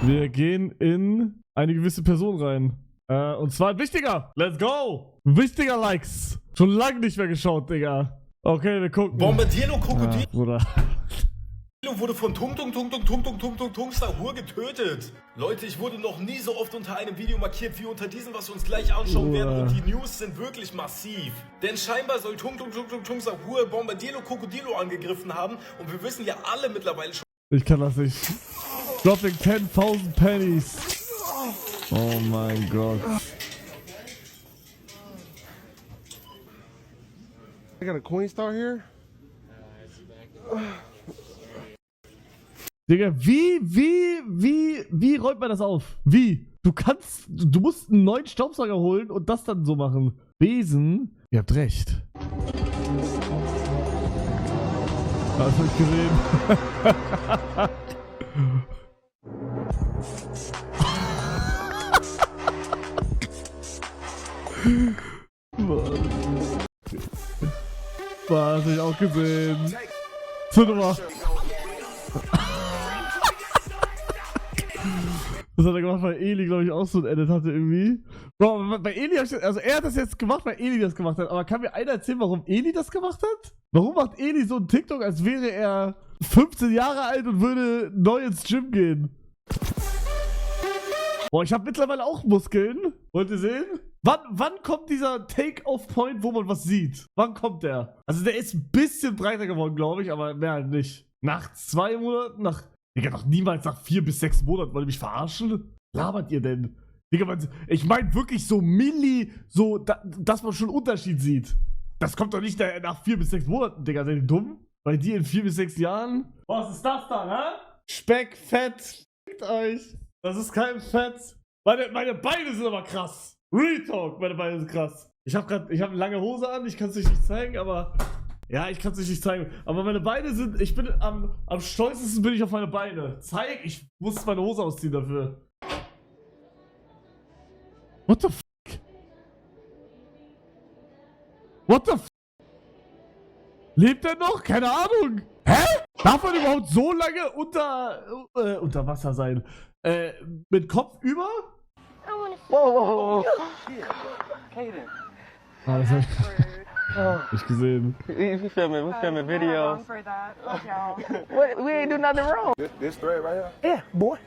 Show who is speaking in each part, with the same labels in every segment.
Speaker 1: Wir gehen in eine gewisse Person rein. Und zwar ein wichtiger. Let's go. Wichtiger Likes. Schon lange nicht mehr geschaut, Digga. Okay, wir gucken.
Speaker 2: Bombardierlo Krokodil
Speaker 1: Bruder.
Speaker 2: wurde von Tungsahur getötet. Leute, ich wurde noch nie so oft unter einem Video markiert wie unter diesem, was wir uns gleich anschauen werden. Und die News sind wirklich massiv. Denn scheinbar soll Tungsahur Bombardierlo Krokodilo angegriffen haben. Und wir wissen ja alle mittlerweile schon.
Speaker 1: Ich kann das nicht. Dropping 10.000 Pennies. Oh mein Gott.
Speaker 3: I got a Coin Star here.
Speaker 1: Digga, wie räumt man das auf? Wie? Du musst einen neuen Staubsauger holen und das dann so machen. Besen? Ihr habt recht. Das hab ich gesehen. Was hab ich auch gesehen. Zünde mal. Das hat er gemacht, weil Eli, glaube ich, auch so ein Edit hatte irgendwie. Bro, bei Eli hab ich, also er hat das jetzt gemacht, weil Eli das gemacht hat. Aber kann mir einer erzählen, warum Eli das gemacht hat? Warum macht Eli so ein TikTok, als wäre er 15 Jahre alt und würde neu ins Gym gehen? Boah, ich habe mittlerweile auch Muskeln. Wollt ihr sehen? Wann kommt dieser Take-Off-Point, wo man was sieht? Wann kommt der? Also der ist ein bisschen breiter geworden, glaube ich, aber mehr halt nicht. Nach 2 Monaten, Digga, noch niemals nach 4 bis 6 Monaten. Wollt ihr mich verarschen? Labert ihr denn? Digga, ich meine wirklich so so, dass man schon einen Unterschied sieht. Das kommt doch nicht nach 4 bis 6 Monaten, Digga. Seid ihr dumm? Bei dir in 4 bis 6 Jahren? Was ist das dann, hä? Speck, Fett. Fickt euch. Das ist kein Fett. Meine Beine sind aber krass. Real Talk, meine Beine sind krass. Ich hab eine lange Hose an, ich kann es euch nicht zeigen, aber... Ja, ich kann es euch nicht zeigen. Aber meine Beine sind... Ich bin am stolzesten bin ich auf meine Beine. Ich muss meine Hose ausziehen dafür. What the fuck? What the fuck? Lebt er noch? Keine Ahnung. Hä? Darf man überhaupt so lange unter Wasser sein? Mit Kopf über?
Speaker 4: Whoa. Kaden.
Speaker 1: Ah, das hab ich gesehen.
Speaker 4: We filming videos.
Speaker 5: Wrong for that. Look out.
Speaker 4: We ain't do nothing wrong.
Speaker 3: This thread right here.
Speaker 4: Yeah, boy.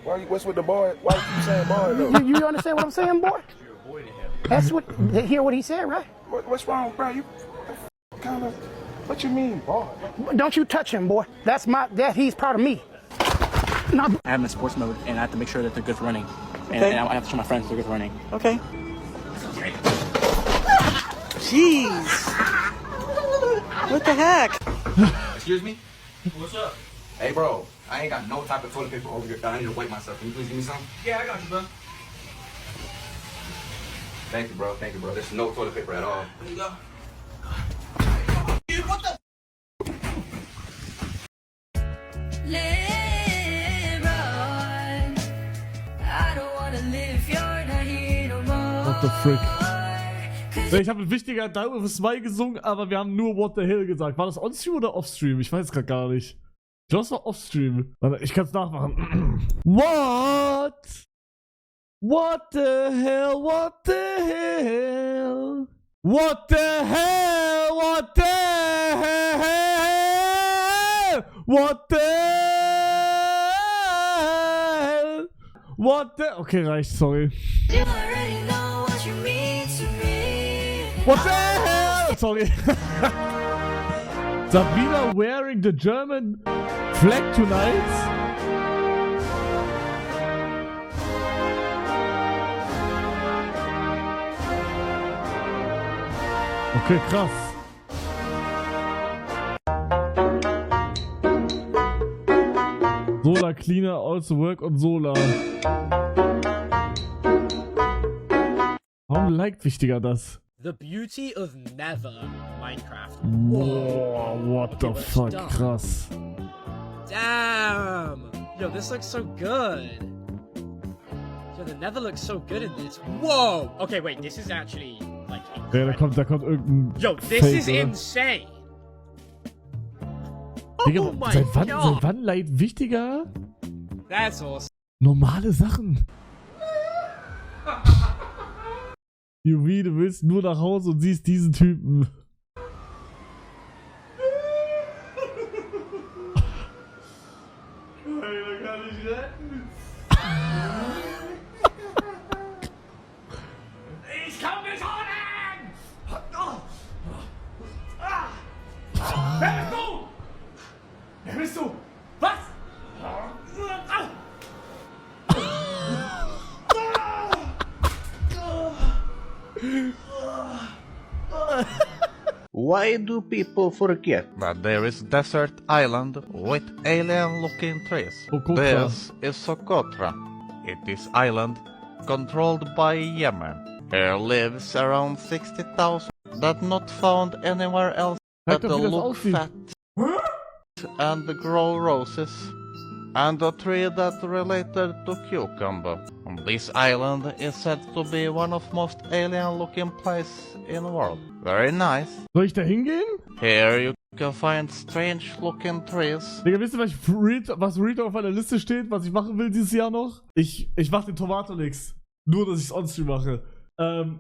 Speaker 3: What's with the boy? Why you keep saying boy though?
Speaker 4: You understand what I'm saying, boy? That's what. Hear what he said, right?
Speaker 3: What's wrong, bro? You kind of. What you mean, boy?
Speaker 4: Don't you touch him, boy. He's part of me. No.
Speaker 6: I have them in sports mode, and I have to make sure that they're good for running.
Speaker 4: Okay.
Speaker 6: And I have to show my friends they're good for running.
Speaker 4: Okay. Jeez. What the heck?
Speaker 7: Excuse me? What's up? Hey, bro, I ain't got no type of toilet paper over here. I need to wipe myself. Can you please give me some?
Speaker 2: Yeah, I got you, bro.
Speaker 7: Thank you, bro. Thank you, bro. There's no toilet paper at all.
Speaker 2: There you go.
Speaker 7: Dude, what the?
Speaker 1: What the frick? Ich habe ein wichtiger Down with 2 gesungen, aber wir haben nur What the Hell gesagt. War das on-stream oder off-stream? Ich weiß gerade gar nicht. Ich glaube, es war off-stream. Warte, ich kann es nachmachen. What? What the hell? What the hell? What the hell? What the hell? What the hell? What the... Okay, reicht, sorry. What the hell? Sorry. Sabina wearing the German flag tonight? Okay, krass. Solar Cleaner also work on Solar. Warum liked wichtiger das?
Speaker 8: The beauty of Nether Minecraft.
Speaker 1: Whoa, what the fuck, krass.
Speaker 8: Damn! Yo, this looks so good. Yo, the Nether looks so good in this. Whoa! Okay, wait, this is actually, like,
Speaker 1: Ja, da kommt irgendein
Speaker 8: Yo, this
Speaker 1: Fake,
Speaker 8: is
Speaker 1: oder?
Speaker 8: insane!
Speaker 1: Digga,
Speaker 8: Oh my
Speaker 1: seit
Speaker 8: god!
Speaker 1: wann leiht wichtiger?
Speaker 8: That's awesome.
Speaker 1: Normale Sachen. Juvi, du willst nur nach Hause und siehst diesen Typen. Keiner kann dich retten. Ich komm nicht holen! Wer bist du? Wer bist du? Was?
Speaker 5: Why do people forget?
Speaker 9: But there is desert island with alien-looking trees.
Speaker 1: Socotra.
Speaker 9: This is Socotra. It is island controlled by Yemen. Here lives around 60,000 that not found anywhere else.
Speaker 1: Zeig
Speaker 9: That
Speaker 1: doch, wie das
Speaker 9: look
Speaker 1: aussieht.
Speaker 9: fat and grow roses. And a tree that related to cucumber. This island is said to be one of most alien-looking places in the world. Very nice.
Speaker 1: Soll ich da hingehen?
Speaker 9: Here you can find strange-looking trees.
Speaker 1: Digga, wisst ihr, was Reed auf meiner Liste steht, was ich machen will dieses Jahr noch? Ich mach den Tomato-Nix. Nur, dass ich's on-stream mache.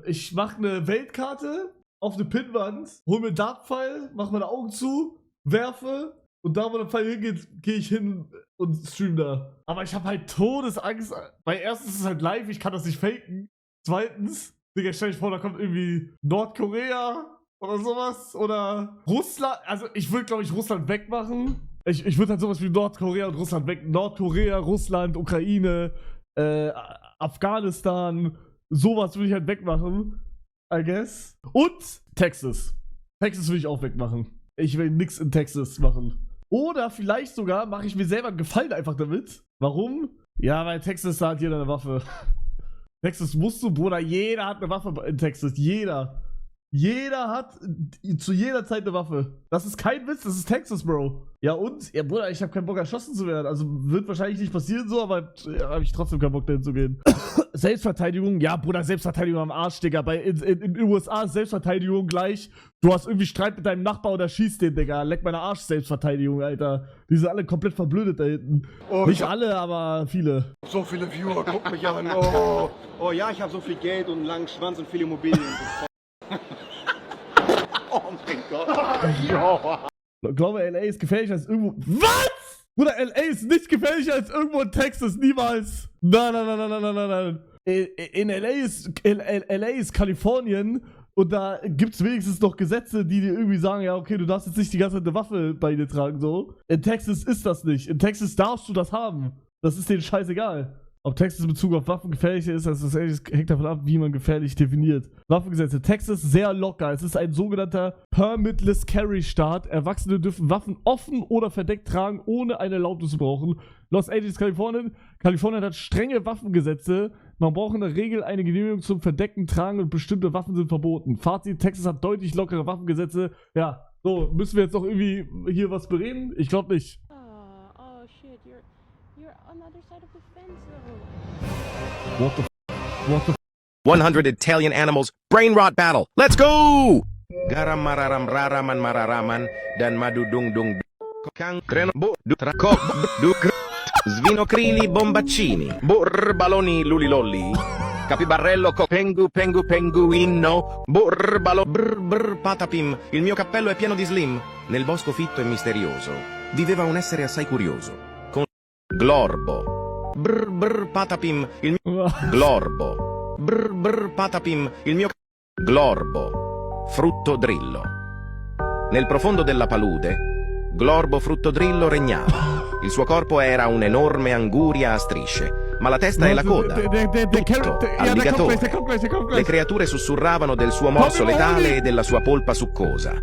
Speaker 1: Ich mach eine Weltkarte auf eine Pinnwand, hol mir einen Dartpfeil, mach meine Augen zu, werfe und da, wo der Pfeil hingeht, gehe ich hin und stream da. Aber ich habe halt Todesangst, weil erstens ist es halt live, ich kann das nicht faken. Zweitens, Digga, stell dich vor, da kommt irgendwie Nordkorea oder sowas oder Russland. Also ich würde, glaube ich, Russland wegmachen. Ich würde halt sowas wie Nordkorea und Russland weg. Nordkorea, Russland, Ukraine, Afghanistan, sowas würde ich halt wegmachen. I guess. Und Texas. Texas will ich auch wegmachen. Ich will nix in Texas machen. Oder vielleicht sogar mache ich mir selber einen Gefallen einfach damit. Warum? Ja, weil Texas, da hat jeder eine Waffe. Texas musst du, Bruder. Jeder hat eine Waffe in Texas. Jeder. Jeder hat zu jeder Zeit eine Waffe. Das ist kein Witz, das ist Texas, Bro. Ja und? Ja, Bruder, ich habe keinen Bock, erschossen zu werden. Also wird wahrscheinlich nicht passieren so, aber habe ich trotzdem keinen Bock, dahin zu gehen. Selbstverteidigung? Ja, Bruder, Selbstverteidigung am Arsch, Digga. In den USA ist Selbstverteidigung gleich. Du hast irgendwie Streit mit deinem Nachbar oder schießt den, Digga. Leck meine Arsch, Selbstverteidigung, Alter. Die sind alle komplett verblödet da hinten.
Speaker 3: Oh,
Speaker 1: nicht alle, aber viele.
Speaker 3: So viele Viewer, guck mich an. Oh ja, ich habe so viel Geld und einen langen Schwanz und viele Immobilien. Oh mein Gott.
Speaker 1: Ich glaube, LA ist gefährlicher als irgendwo. Was? Bruder, LA ist nicht gefährlicher als irgendwo in Texas. Niemals. Nein. In LA ist Kalifornien und da gibt es wenigstens noch Gesetze, die dir irgendwie sagen, ja, okay, du darfst jetzt nicht die ganze Zeit eine Waffe bei dir tragen, so. In Texas ist das nicht. In Texas darfst du das haben. Das ist denen scheißegal. Ob Texas in Bezug auf Waffen gefährlicher ist, das hängt davon ab, wie man gefährlich definiert. Waffengesetze. Texas sehr locker. Es ist ein sogenannter Permitless Carry Staat. Erwachsene dürfen Waffen offen oder verdeckt tragen, ohne eine Erlaubnis zu brauchen. Los Angeles, Kalifornien. Kalifornien hat strenge Waffengesetze. Man braucht in der Regel eine Genehmigung zum verdeckten Tragen und bestimmte Waffen sind verboten. Fazit, Texas hat deutlich lockere Waffengesetze. Ja, so, müssen wir jetzt noch irgendwie hier was bereden? Ich glaube nicht.
Speaker 10: Oh shit, you're on the other side of the fence
Speaker 1: What the
Speaker 11: 100 Italian animals, brain rot battle. Let's go! Garam mararam raraman mararaman dan madudung dung kang kreno bu du trako du svinokrili bombaccini burr baloni lulilolli capibarello pengu penguino burr balo brr patapim. Il mio cappello è pieno di slim. Nel bosco fitto e misterioso viveva un essere assai curioso con Glorbo. Brr patapim, il mio Glorbo. Brr patapim, il mio Glorbo. Frutto drillo. Nel profondo della palude, Glorbo frutto drillo regnava. Il suo corpo era un'enorme anguria a strisce, ma la testa e la coda, tutto alligatore. Le creature sussurravano del suo morso letale e della sua polpa succosa.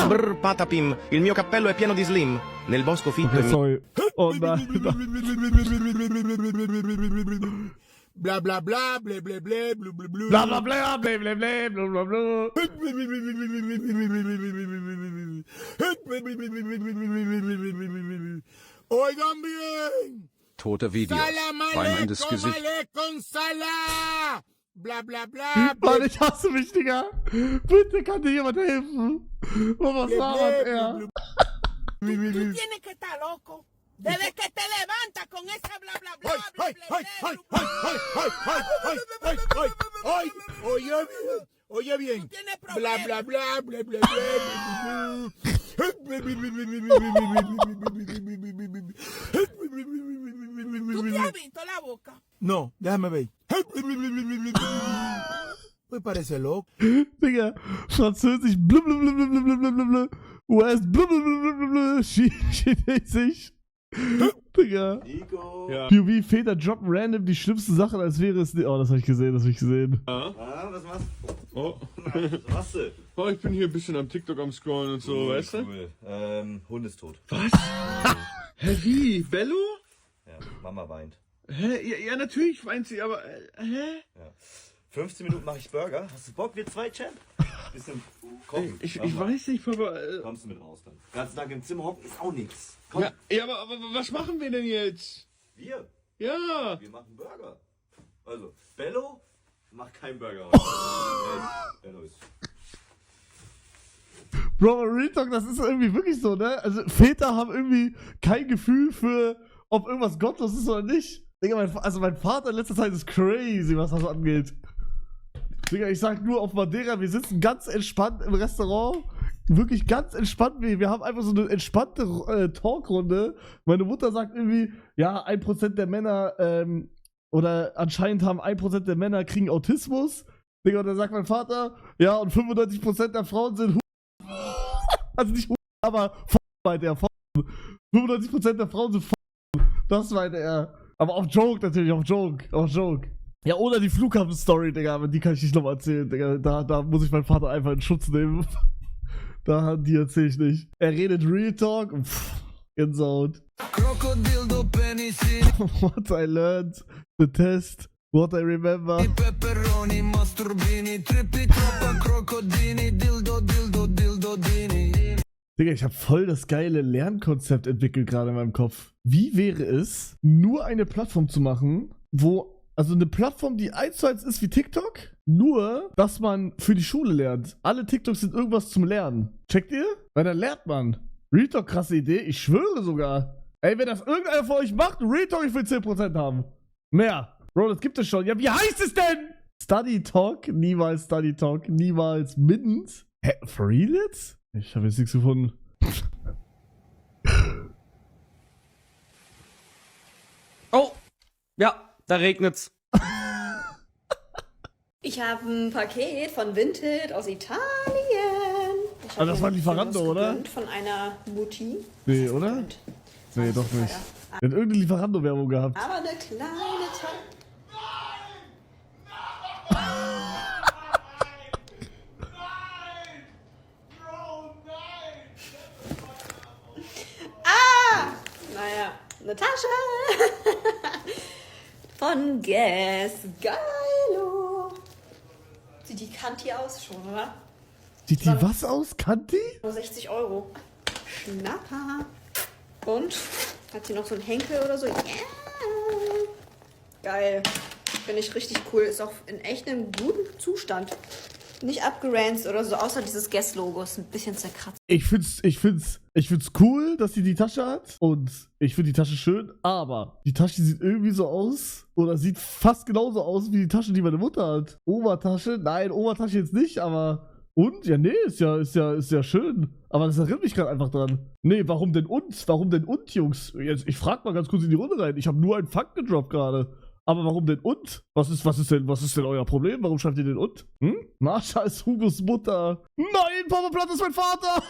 Speaker 11: Brr patapim, il mio cappello è pieno di slim. Nel bosco fitto
Speaker 1: Sorry. Oh nein.
Speaker 3: Bla bla bla bla bla bla bla bla
Speaker 1: Bla bla bla bla bla bla bla bla bla.
Speaker 3: Oigan bien.
Speaker 5: Tote Videos. Beinahe ins Gesicht.
Speaker 3: Salah. Bla bla bla.
Speaker 1: Mann, ich hasse mich, Digga. Bitte kann dir jemand helfen. Oh, was labert er?
Speaker 4: Tú tienes que estar loco. Desde que te levantas con esa bla bla bla.
Speaker 3: Oye bien. Bla bla bla bla bla
Speaker 4: ¿Tú te has visto la boca?
Speaker 3: No, déjame ver. Pues parece loco.
Speaker 1: Digga, Französisch blablabla, US blablabla, Chinesisch. Digga.
Speaker 3: Nico.
Speaker 1: Ja. POV, Väter droppen random die schlimmsten Sachen, als wäre es nicht. Oh, das hab ich gesehen,
Speaker 3: Ah, was machst du? Oh. Was machst du?
Speaker 12: Oh, ich bin hier ein bisschen am TikTok am Scrollen und so, weißt du?
Speaker 3: Cool. Hund ist tot.
Speaker 12: Was? Hä, wie? Bello?
Speaker 3: Ja, Mama weint.
Speaker 12: Hä? Ja, natürlich weint sie, aber, hä?
Speaker 3: Ja. 15 Minuten mache ich Burger. Hast du Bock, wir zwei, Champ? Bisschen kochen.
Speaker 12: Ich weiß nicht, Papa.
Speaker 3: Kommst du mit raus dann? Ganzen Tag im Zimmer hocken ist auch nichts. Komm.
Speaker 12: Ja, aber was machen wir denn jetzt?
Speaker 3: Wir?
Speaker 12: Ja.
Speaker 3: Wir machen Burger. Also, Bello macht keinen Burger. Bello ist...
Speaker 1: Bro, Real Talk, das ist irgendwie wirklich so, ne? Also, Väter haben irgendwie kein Gefühl für, ob irgendwas gottlos ist oder nicht. Digga, mein Vater in letzter Zeit ist crazy, was das angeht. Digga, ich sag nur auf Madeira, wir sitzen ganz entspannt im Restaurant. Wirklich ganz entspannt. Wir haben einfach so eine entspannte Talkrunde. Meine Mutter sagt irgendwie, ja, 1% der Männer, oder anscheinend haben 1% der Männer kriegen Autismus. Digga, und dann sagt mein Vater, ja, und 95% der Frauen sind also nicht aber meinte er. 95% der Frauen sind das meinte er. Aber auf Joke natürlich, auf Joke. Ja, oder die Flughafen-Story, Digga, aber die kann ich nicht nochmal erzählen, Digga. Da muss ich meinen Vater einfach in Schutz nehmen. Die erzähl ich nicht. Er redet Real Talk. Gänsehaut. What I learned. The test. What I remember. Digga, ich habe voll das geile Lernkonzept entwickelt gerade in meinem Kopf. Wie wäre es, nur eine Plattform zu machen, also eine Plattform, die 1:1 ist wie TikTok, nur, dass man für die Schule lernt. Alle TikToks sind irgendwas zum Lernen. Checkt ihr? Weil dann lernt man. Real Talk, krasse Idee. Ich schwöre sogar. Ey, wenn das irgendeiner von euch macht, Real Talk, ich will 10% haben. Mehr. Bro, das gibt es schon. Ja, wie heißt es denn? Study Talk? Niemals Study Talk. Niemals Mittens. Hä? For real jetzt? Ich habe jetzt nichts gefunden.
Speaker 8: Oh, ja, da regnet's.
Speaker 10: Ich habe ein Paket von Vinted aus Italien.
Speaker 1: Ah, das war Lieferando, oder?
Speaker 10: Von einer Mutti.
Speaker 1: Nee, oder? Nee, doch nicht. Der hat irgendeine Lieferando-Werbung gehabt.
Speaker 10: Aber eine kleine Tasche. Naja, eine Tasche von Guess. Geilo. Sieht die Kanti aus schon, oder?
Speaker 1: Sieht die was aus? Kanti?
Speaker 10: 60 €. Schnapper. Und? Hat sie noch so einen Henkel oder so? Ja. Geil. Finde ich richtig cool. Ist auch in echt einem guten Zustand. Nicht abgeranzt oder so, außer dieses Guess-Logo ist ein bisschen zerkratzt.
Speaker 1: Ich find's cool, dass sie die Tasche hat. Und ich finde die Tasche schön, aber die Tasche sieht irgendwie so aus, oder sieht fast genauso aus wie die Tasche, die meine Mutter hat. Obertasche? Nein, Obertasche jetzt nicht, aber. Und? Ja, nee, ist ja schön. Aber das erinnert mich gerade einfach dran. Nee, warum denn und? Warum denn und, Jungs? Jetzt, ich frag mal ganz kurz in die Runde rein. Ich habe nur einen Fakt gedroppt gerade. Aber warum denn und? Was ist denn euer Problem? Warum schreibt ihr denn und? Marsha ist Hugos Mutter. Nein, Papa Platt ist mein Vater!